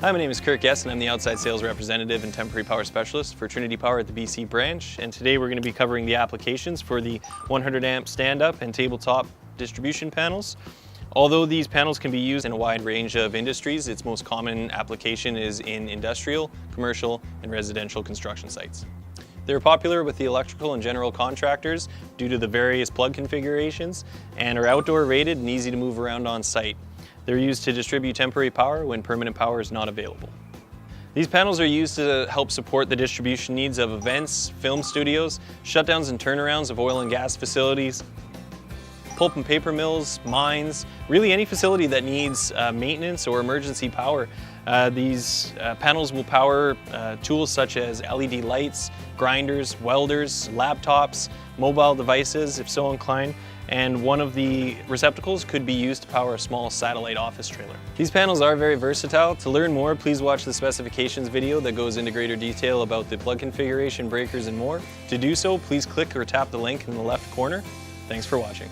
Hi, my name is Kirk Guest and I'm the outside sales representative and temporary power specialist for Trinity Power at the BC branch. And today we're going to be covering the applications for the 100 amp stand-up and tabletop distribution panels. Although these panels can be used in a wide range of industries, its most common application is in industrial, commercial, and residential construction sites. They're popular with the electrical and general contractors due to the various plug configurations and are outdoor rated and easy to move around on site. They're used to distribute temporary power when permanent power is not available. These panels are used to help support the distribution needs of events, film studios, shutdowns and turnarounds of oil and gas facilities, pulp and paper mills, mines, really any facility that needs maintenance or emergency power. These panels will power tools such as LED lights, grinders, welders, laptops, mobile devices if so inclined, and one of the receptacles could be used to power a small satellite office trailer. These panels are very versatile. To learn more, please watch the specifications video that goes into greater detail about the plug configuration, breakers, and more. To do so, please click or tap the link in the left corner. Thanks for watching.